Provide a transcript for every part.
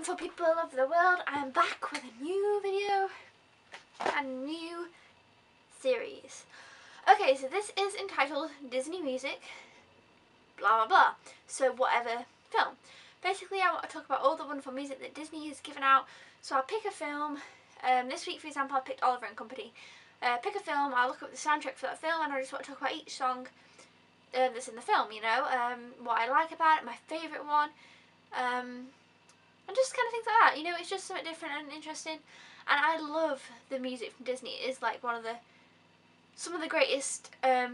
wonderful people of the world, I am back with a new video and a new series. Okay, so this is entitled Disney Music, blah blah blah, so whatever film. Basically I want to talk about all the wonderful music that Disney has given out. So I'll pick a film, this week for example I picked Oliver and Company. Pick a film, I'll look up the soundtrack for that film and I just want to talk about each song that's in the film, you know, what I like about it, my favourite one. And just kind of things like that, you know, it's just something different and interesting. And I love the music from Disney. It is like some of the greatest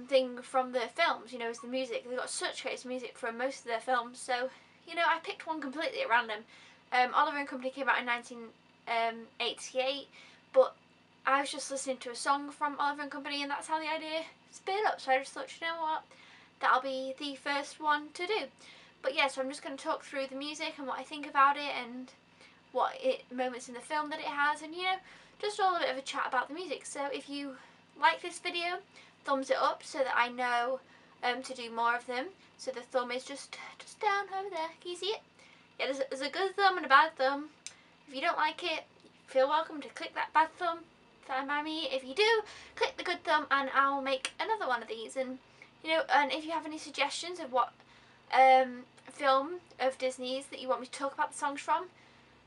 thing from the films, you know, is the music. They've got such great music from most of their films. So, you know, I picked one completely at random. Oliver and Company came out in 1988, but I was just listening to a song from Oliver and Company and that's how the idea split up. So I just thought, you know what, that'll be the first one to do. But yeah, so I'm just going to talk through the music and what I think about it and moments in the film that it has, and you know, just all a bit of a chat about the music. So if you like this video, thumbs it up so that I know to do more of them. So the thumb is just down over there. Can you see it? Yeah, there's a good thumb and a bad thumb. If you don't like it, feel welcome to click that bad thumb. Fine by me. If you do, click the good thumb and I'll make another one of these. And you know, and if you have any suggestions of what film of Disney's that you want me to talk about the songs from,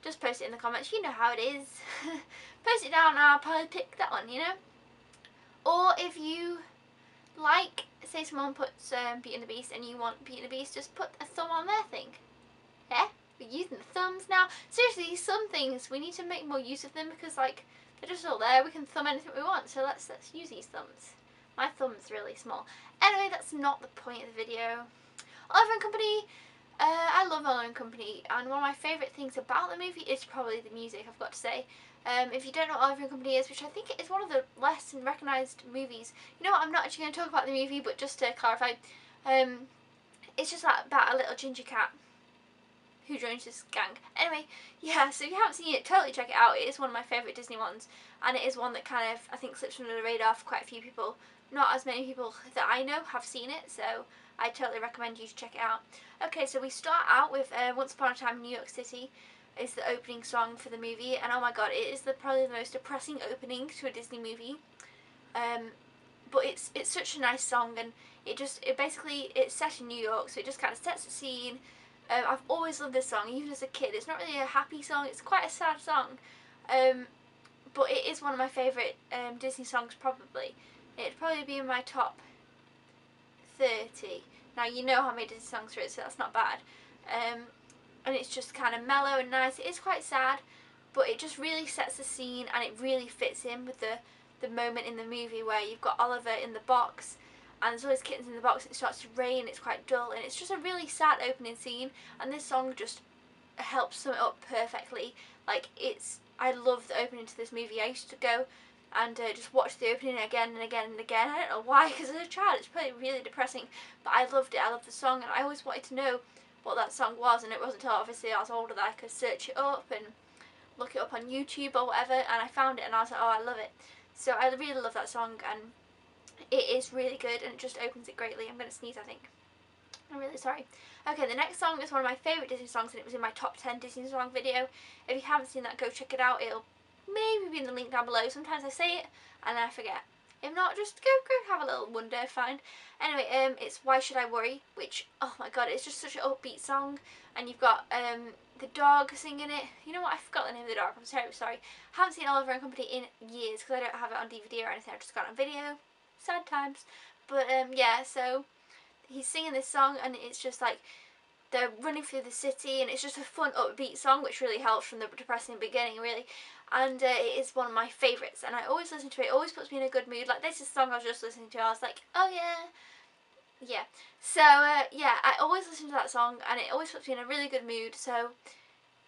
just post it in the comments. You know how it is. Post it down and I'll probably pick that one, you know. Or if you like, say someone puts Beauty and the Beast and you want Beauty and the Beast, just put a thumb on their thing. Yeah, we're using the thumbs now. Seriously, some things we need to make more use of them because like they're just all there. We can thumb anything we want, so let's use these thumbs. My thumb's really small. Anyway, that's not the point of the video. Oliver and Company, I love Oliver and Company, and one of my favourite things about the movie is probably the music, I've got to say. If you don't know what Oliver and Company is, which I think is one of the less recognised movies, you know what, I'm not actually going to talk about the movie, but just to clarify, it's just about a little ginger cat who joins this gang. Anyway, yeah, so if you haven't seen it, totally check it out. It is one of my favourite Disney ones, and it is one that kind of, I think, slips under the radar for quite a few people. Not as many people that I know have seen it, so I totally recommend you to check it out. Okay, so we start out with Once Upon a Time in New York City is the opening song for the movie, and oh my god, it is probably the most depressing opening to a Disney movie. But it's such a nice song, and it's set in New York, so it just kind of sets the scene. I've always loved this song, even as a kid. It's not really a happy song, it's quite a sad song. But it is one of my favourite Disney songs, probably. It'd probably be in my top 30. Now you know how many Disney songs there is, so that's not bad. And it's just kind of mellow and nice. It is quite sad, but it just really sets the scene and it really fits in with the moment in the movie where you've got Oliver in the box and there's all these kittens in the box and it starts to rain, it's quite dull, and it's just a really sad opening scene, and this song just helps sum it up perfectly. Like, I love the opening to this movie. I used to go and just watch the opening again and again and again. I don't know why, because as a child it's probably really depressing, but I loved it. I loved the song, and I always wanted to know what that song was, and it wasn't until obviously I was older that I could search it up and look it up on YouTube or whatever, and I found it and I was like, oh, I love it. So I really love that song, and it is really good, and it just opens it greatly. I'm going to sneeze, I think. I'm really sorry. Okay, the next song is one of my favourite Disney songs, and it was in my top 10 Disney song video. If you haven't seen that, go check it out. It'll maybe be in the link down below. Sometimes I say it and then I forget. If not, just go have a little wonder, fine. Anyway, it's Why Should I Worry, which, oh my god, it's just such an upbeat song, and you've got the dog singing it. You know what, I forgot the name of the dog, I'm terribly sorry. I haven't seen Oliver and Company in years because I don't have it on DVD or anything. I just got it on video. Sad times. But yeah, so he's singing this song and it's just like they're running through the city, and it's just a fun upbeat song which really helps from the depressing beginning, really. And it is one of my favourites, and I always listen to it. It always puts me in a good mood. Like, this is a song I was just listening to, I was like, oh yeah. So yeah, I always listen to that song and it always puts me in a really good mood. So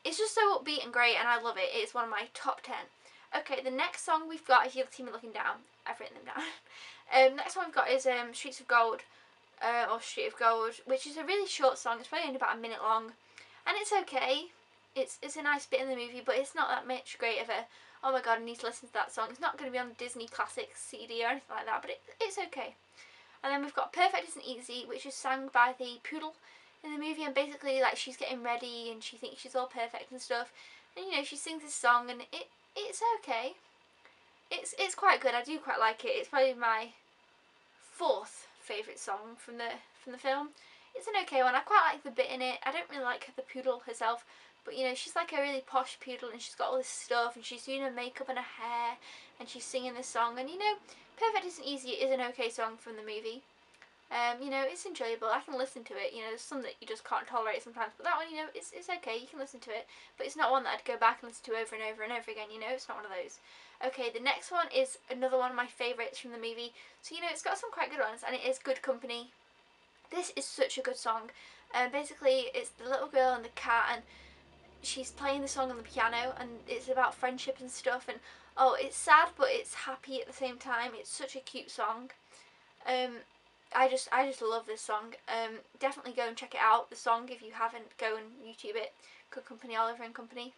it's just so upbeat and great, and I love it. It's one of my top 10. Okay, the next song we've got, if you'll see me looking down, I've written them down. Next one we've got is Streets of Gold, or Street of Gold, which is a really short song. It's probably only about a minute long, and it's okay. It's a nice bit in the movie, but it's not that much great of a, oh my god, I need to listen to that song. It's not going to be on the Disney Classics CD or anything like that, but it's okay. And then we've got Perfect Isn't Easy, which is sung by the Poodle in the movie, and basically like she's getting ready and she thinks she's all perfect and stuff, and you know, she sings this song and it's okay. It's quite good. I do quite like it. It's probably my fourth favourite song from the film. It's an okay one. I quite like the bit in it. I don't really like the poodle herself, but you know, she's like a really posh poodle and she's got all this stuff and she's doing her makeup and her hair and she's singing this song, and you know, Perfect Isn't Easy is an okay song from the movie. You know, it's enjoyable. I can listen to it. You know, there's some that you just can't tolerate sometimes, but that one, you know, it's okay. You can listen to it, but it's not one that I'd go back and listen to over and over and over again. You know, it's not one of those. Okay, the next one is another one of my favourites from the movie. So you know, it's got some quite good ones, and it is Good Company. This is such a good song. Basically, it's the little girl and the cat, and she's playing the song on the piano, and it's about friendship and stuff. And oh, it's sad, but it's happy at the same time. It's such a cute song. I just love this song. Definitely go and check it out. The song, if you haven't, go and YouTube it. Good Company, Oliver and Company.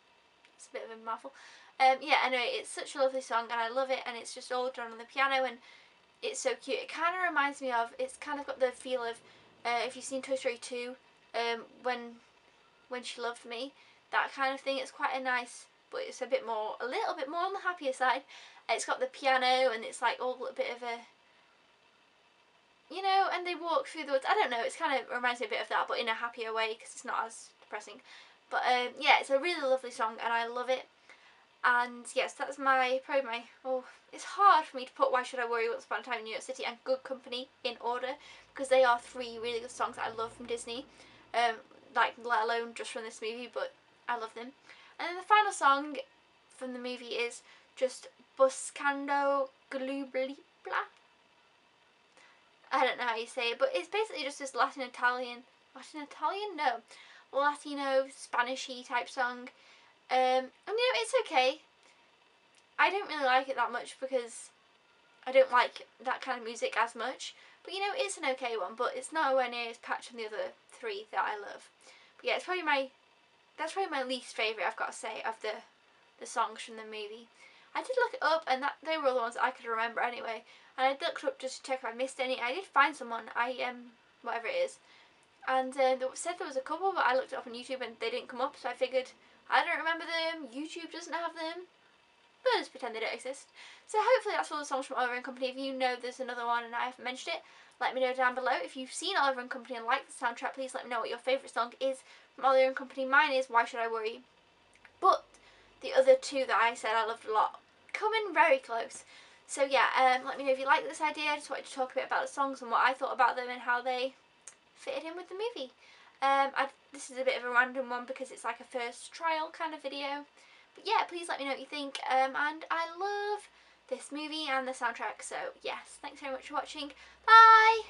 It's a bit of a mouthful. Yeah, anyway, it's such a lovely song and I love it, and it's just all done on the piano and it's so cute. It kind of reminds me of, it's kind of got the feel of, if you've seen Toy Story 2, when She Loved Me, that kind of thing. It's quite a nice, but it's a little bit more on the happier side. It's got the piano and it's like all a bit of a, you know, and they walk through the woods. I don't know, it's kind of reminds me a bit of that, but in a happier way because it's not as depressing. But yeah, it's a really lovely song and I love it. And yes, that's probably my, oh, it's hard for me to put Why Should I Worry, Once Upon a Time in New York City and Good Company in order, because they are three really good songs that I love from Disney, like let alone just from this movie, but I love them. And then the final song from the movie is just Buscando Glubblibla. I don't know how you say it, but it's basically just this Latino, no, Latino, Spanishy type song. And you know, it's okay. I don't really like it that much because I don't like that kind of music as much. But you know, it's an okay one, but it's nowhere near as catchy as the other three that I love. But yeah, that's probably my least favourite, I've got to say, of the songs from the movie. I did look it up, and they were all the ones that I could remember anyway. And I looked up just to check if I missed any. I did find someone, whatever it is. And they said there was a couple, but I looked it up on YouTube and they didn't come up, so I figured I don't remember them, YouTube doesn't have them, but just pretend they don't exist. So hopefully that's all the songs from Oliver and Company. If you know there's another one and I haven't mentioned it, let me know down below. If you've seen Oliver and Company and like the soundtrack, please let me know what your favourite song is from Oliver and Company. Mine is Why Should I Worry, but the other two that I said I loved a lot come in very close. So yeah, let me know if you like this idea. I just wanted to talk a bit about the songs and what I thought about them and how they fitted in with the movie. This is a bit of a random one because it's like a first trial kind of video. But yeah, please let me know what you think. And I love this movie and the soundtrack. So yes, thanks very much for watching. Bye!